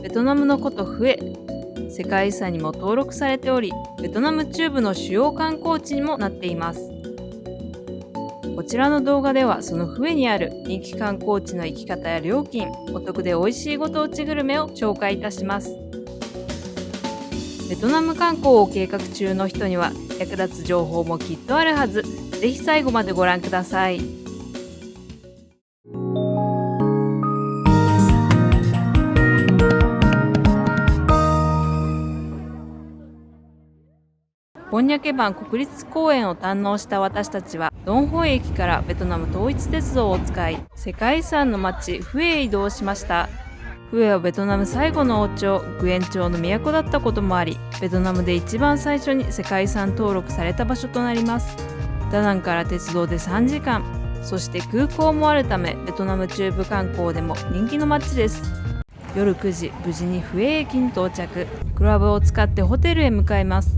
ベトナムの古都フエ、世界遺産にも登録されており、ベトナム中部の主要観光地にもなっています。こちらの動画ではそのフエにある人気観光地の行き方や料金、お得で美味しいご当地グルメを紹介いたします。ベトナム観光を計画中の人には役立つ情報もきっとあるはず。ぜひ最後までご覧ください。コンニャケバン国立公園を堪能した私たちは、ドンホイ駅からベトナム統一鉄道を使い、世界遺産の町フエへ移動しました。フエはベトナム最後の王朝グエン朝の都だったこともあり、ベトナムで一番最初に世界遺産登録された場所となります。ダナンから鉄道で3時間、そして空港もあるためベトナム中部観光でも人気の街です。夜9時、無事にフエ駅に到着。クラブを使ってホテルへ向かいます。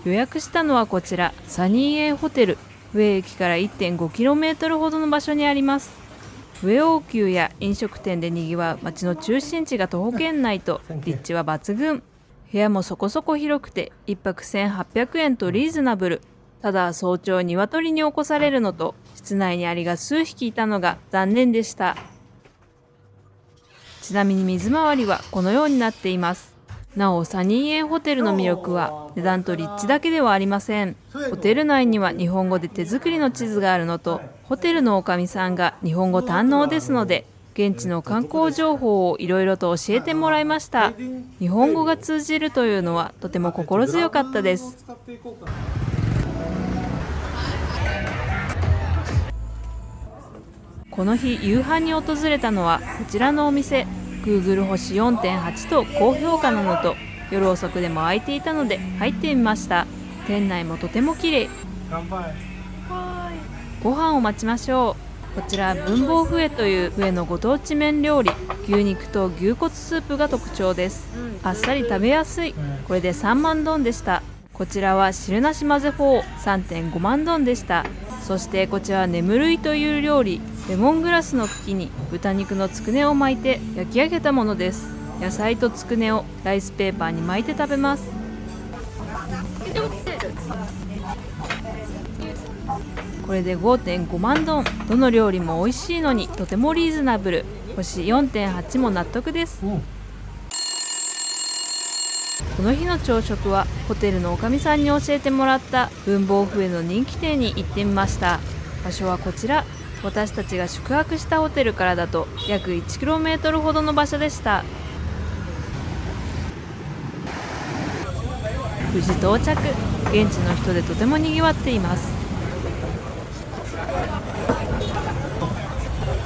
予約したのはこちら、サニーエイホテル。フエ駅から 1.5km ほどの場所にあります。フエ王宮や飲食店でにぎわう街の中心地が徒歩圏内と立地は抜群。部屋もそこそこ広くて1泊1800円とリーズナブル。ただ早朝鶏に起こされるのと室内にアリが数匹いたのが残念でした。ちなみに水回りはこのようになっています。なおサニーエイホテルの魅力は値段と立地だけではありません。ホテル内には日本語で手作りの地図があるのと、ホテルの女将さんが日本語堪能ですので、現地の観光情報をいろいろと教えてもらいました。日本語が通じるというのはとても心強かったです。この日夕飯に訪れたのはこちらのお店。Google 星 4.8 と高評価なのと、夜遅くでも空いていたので入ってみました。店内もとても綺麗。ご飯を待ちましょう。こちら文房フエというフエのご当地麺料理。牛肉と牛骨スープが特徴です。あっさり食べやすい。これで3万ドンでした。こちらは汁なし混ぜフォー 3.5 万ドンでした。そしてこちらは眠るいという料理。レモングラスの茎に豚肉のつくねを巻いて焼き上げたものです。野菜とつくねをライスペーパーに巻いて食べます。これで 5.5 万ドン。どの料理も美味しいのにとてもリーズナブル。星 4.8 も納得です。この日の朝食はホテルの女将さんに教えてもらった文房フエの人気店に行ってみました。場所はこちら。私たちが宿泊したホテルからだと約 1km ほどの場所でした。無事到着。現地の人でとてもにぎわっています。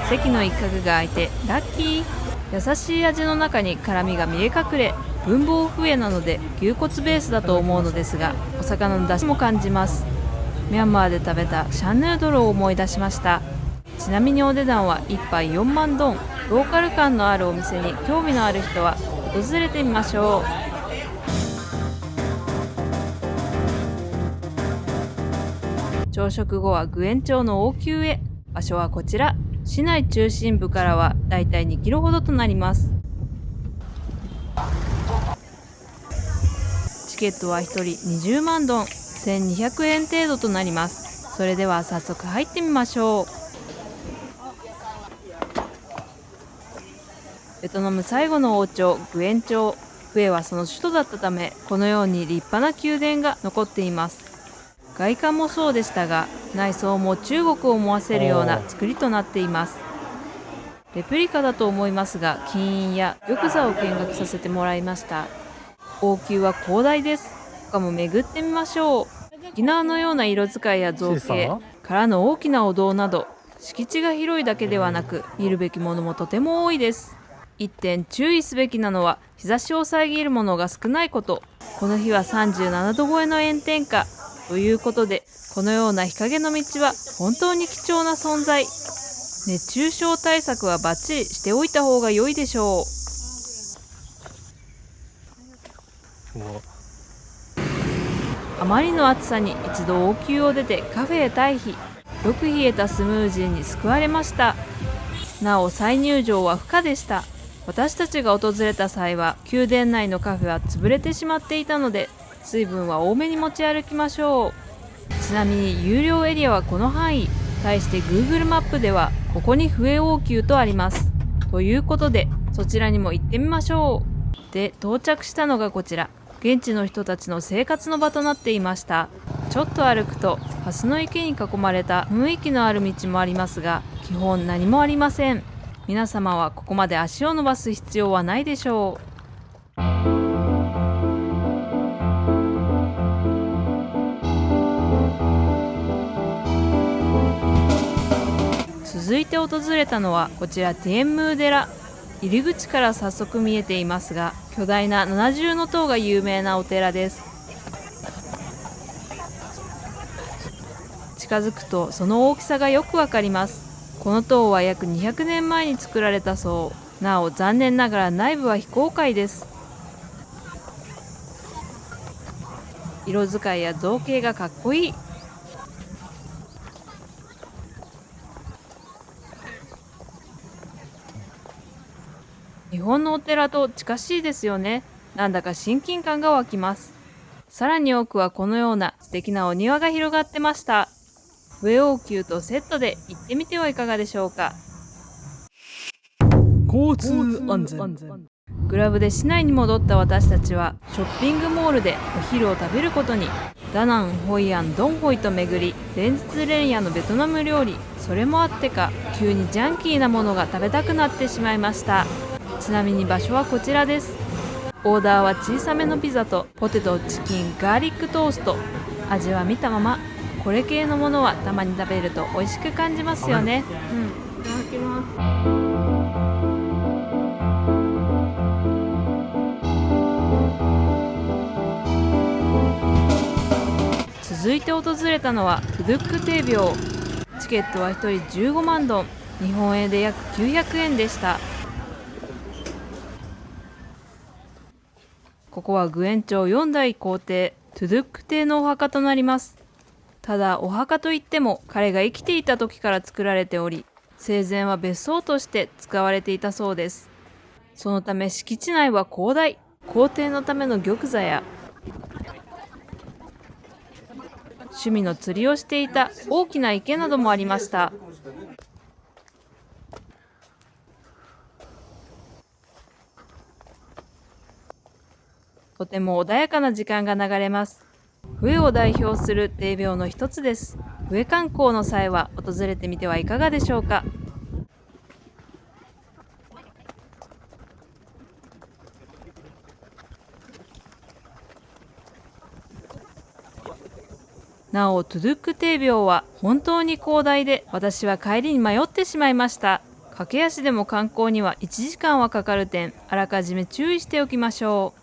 席の一角が空いてラッキー。優しい味の中に辛みが見え隠れ。文房フエなので牛骨ベースだと思うのですが、お魚の出汁も感じます。ミャンマーで食べたシャンヌードルを思い出しました。ちなみにお値段は1杯4万ドン。ローカル感のあるお店に興味のある人は訪れてみましょう。朝食後はグエン朝の王宮へ。場所はこちら。市内中心部からはだいたい2キロほどとなります。チケットは1人20万ドン、1200円程度となります。それでは早速入ってみましょう。ベトナム最後の王朝グエン朝。フエはその首都だったため、このように立派な宮殿が残っています。外観もそうでしたが、内装も中国を思わせるような作りとなっています。レプリカだと思いますが、金印や玉座を見学させてもらいました。王宮は広大です。他も巡ってみましょう。沖縄のような色使いや造形からの大きなお堂など、敷地が広いだけではなく見るべきものもとても多いです。一点注意すべきなのは日差しを遮るものが少ないこと。この日は37度超えの炎天下ということで、このような日陰の道は本当に貴重な存在。熱中症対策はバッチリしておいた方が良いでしょう。あまりの暑さに一度王宮を出てカフェへ退避。よく冷えたスムージーに救われました。なお再入場は不可でした。私たちが訪れた際は宮殿内のカフェは潰れてしまっていたので、水分は多めに持ち歩きましょう。ちなみに有料エリアはこの範囲。対して Google マップではここに笛王宮とあります。ということでそちらにも行ってみましょう。で、到着したのがこちら。現地の人たちの生活の場となっていました。ちょっと歩くと蓮の池に囲まれた雰囲気のある道もありますが、基本何もありません。皆様はここまで足を伸ばす必要はないでしょう。続いて訪れたのはこちらティエンムー寺。入り口から早速見えていますが、巨大な七重の塔が有名なお寺です。近づくとその大きさがよくわかります。この塔は約200年前に作られたそう。なお残念ながら内部は非公開です。色使いや造形がかっこいい。日本のお寺と近しいですよね。なんだか親近感が湧きます。さらに奥はこのような素敵なお庭が広がってました。笛王宮とセットで行ってみてはいかがでしょうか。交通安全。グラブで市内に戻った私たちはショッピングモールでお昼を食べることに。ダナン、ホイアン、ドンホイと巡り、連日連夜のベトナム料理。それもあってか急にジャンキーなものが食べたくなってしまいました。ちなみに場所はこちらです。オーダーは小さめのピザとポテト、チキン、ガーリックトースト。味は見たまま。これ系のものはたまに食べると美味しく感じますよね。いただきます。続いて訪れたのはトゥドゥック帝廟。チケットは1人15万ドン、日本円で約900円でした。ここはグエン朝4代皇帝トゥドゥック帝のお墓となります。ただお墓といっても彼が生きていた時から作られており、生前は別荘として使われていたそうです。そのため敷地内は広大。皇帝のための玉座や趣味の釣りをしていた大きな池などもありました。とても穏やかな時間が流れます。笛を代表する帝廟の一つです。笛観光の際は訪れてみてはいかがでしょうか。なおトゥドゥック帝廟は本当に広大で、私は帰りに迷ってしまいました。駆け足でも観光には1時間はかかる点、あらかじめ注意しておきましょう。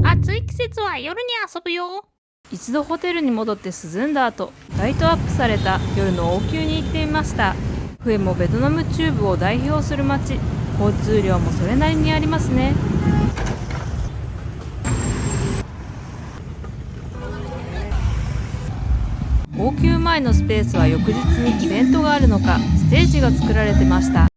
暑い季節は夜に遊ぶよ。一度ホテルに戻って涼んだ後、ライトアップされた夜の王宮に行ってみました。フエもベトナム中部を代表する街。交通量もそれなりにありますね。王宮前のスペースは翌日にイベントがあるのか、ステージが作られてました。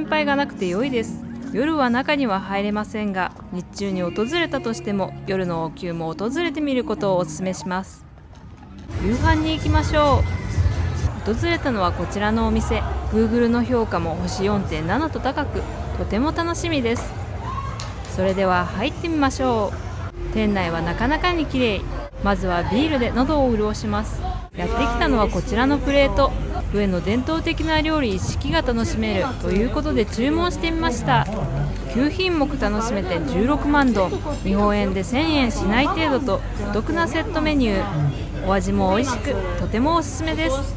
心配がなくて良いです。夜は中には入れませんが、日中に訪れたとしても夜の王宮も訪れてみることをお勧めします。夕飯に行きましょう。訪れたのはこちらのお店。 Google の評価も星 4.7 と高く、とても楽しみです。それでは入ってみましょう。店内はなかなかに綺麗。まずはビールで喉を潤します。やってきたのはこちらのプレート。上の伝統的な料理一式が楽しめるということで注文してみました。9品目楽しめて16万ドン、日本円で1000円しない程度とお得なセットメニュー。お味も美味しく、とてもおすすめです。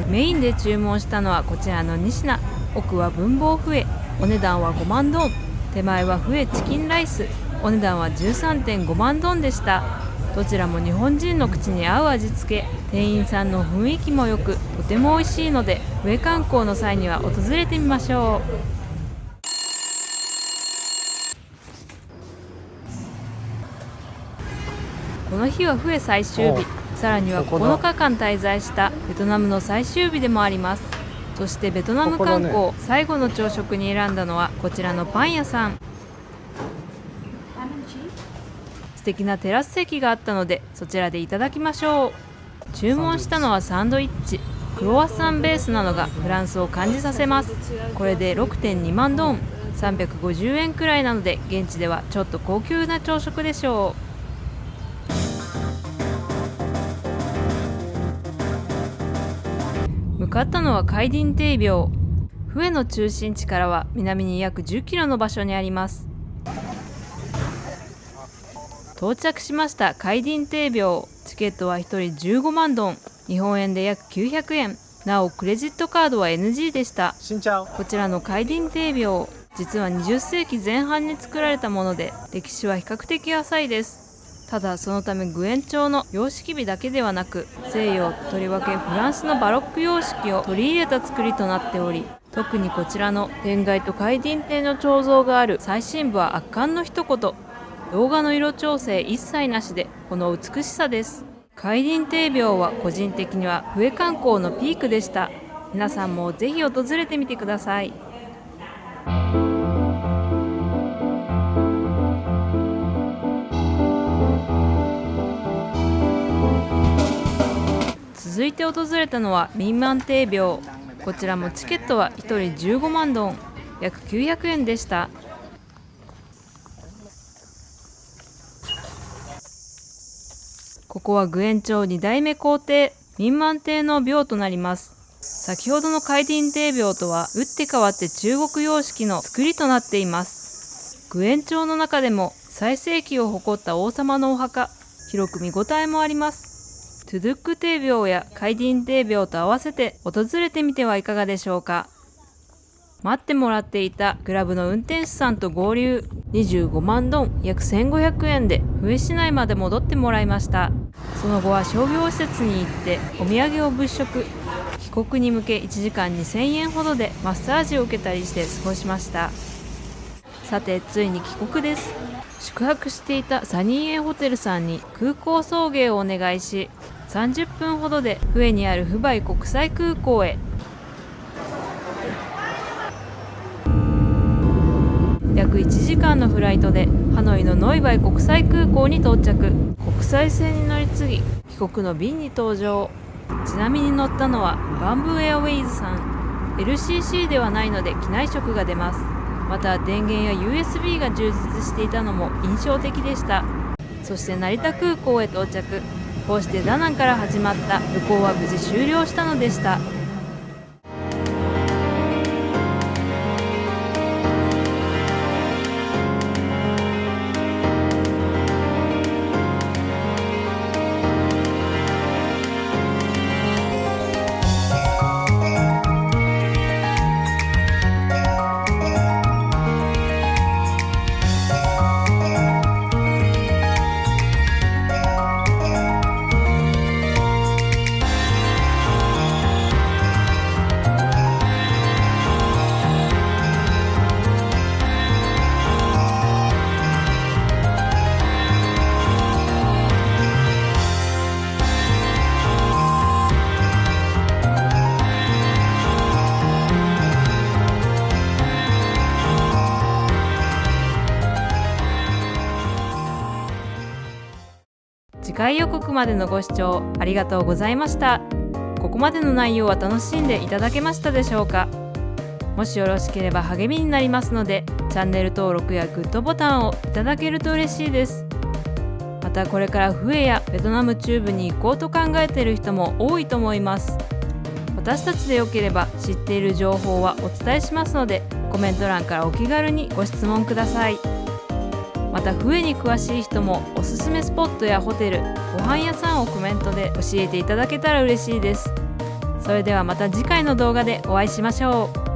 メインで注文したのはこちらの2品。奥は文房フエ、お値段は5万ドン。手前はフエチキンライス、お値段は 13.5 万ドンでした。どちらも日本人の口に合う味付け、店員さんの雰囲気も良く、とても美味しいので、フエ観光の際には訪れてみましょう。この日はフエ最終日、さらには9日間滞在したベトナムの最終日でもあります。そしてベトナム観光、最後の朝食に選んだのはこちらのパン屋さん。素敵なテラス席があったので、そちらでいただきましょう。注文したのはサンドイッチ。クロワッサンベースなのがフランスを感じさせます。これで 6.2 万ドン、350円くらいなので、現地ではちょっと高級な朝食でしょう。向かったのはカイディンテイ廟。フエの中心地からは南に約10キロの場所にあります。到着しましたカイディンテイ廟。チケットは1人15万ドン、日本円で約900円。なおクレジットカードは NG でした。こちらのカイディンテイ廟、実は20世紀前半に作られたもので、歴史は比較的浅いです。ただそのためグエン朝の様式美だけではなく、西洋とりわけフランスのバロック様式を取り入れた作りとなっており、特にこちらの天蓋とカイディンテイの彫像がある最深部は圧巻の一言。動画の色調整一切なしでこの美しさです。カイディンテイ廟は個人的にはフエ観光のピークでした。皆さんもぜひ訪れてみてください。続いて訪れたのはミンマンテイ廟。こちらもチケットは1人15万ドン、約900円でした。ここはグエン朝2代目皇帝ミンマン帝の廟となります。先ほどのカイディンテイ廟とは打って変わって中国様式の作りとなっています。グエン朝の中でも最盛期を誇った王様のお墓、広く見応えもあります。トゥドゥック帝廟やカイディンテイ廟と合わせて訪れてみてはいかがでしょうか。待ってもらっていたクラブの運転手さんと合流。25万ドン、約1500円でフエ市内まで戻ってもらいました。その後は商業施設に行ってお土産を物色。帰国に向け1時間2000円ほどでマッサージを受けたりして過ごしました。さてついに帰国です。宿泊していたサニーエホテルさんに空港送迎をお願いし、30分ほどでフエにあるフバイ国際空港へ。約1時間のフライトでハノイのノイバイ国際空港に到着。国際線に乗り継ぎ、帰国の便に搭乗。ちなみに乗ったのはバンブーエアウェイズさん。 LCC ではないので機内食が出ます。また電源や USB が充実していたのも印象的でした。そして成田空港へ到着。こうしてダナンから始まった旅行は無事終了したのでした。次回予告までのご視聴ありがとうございました。ここまでの内容は楽しんでいただけましたでしょうか。もしよろしければ励みになりますので、チャンネル登録やグッドボタンをいただけると嬉しいです。またこれからフエやベトナム中部に行こうと考えている人も多いと思います。私たちでよければ知っている情報はお伝えしますので、コメント欄からお気軽にご質問ください。またフエに詳しい人もおすすめスポットやホテル、ご飯屋さんをコメントで教えていただけたら嬉しいです。それではまた次回の動画でお会いしましょう。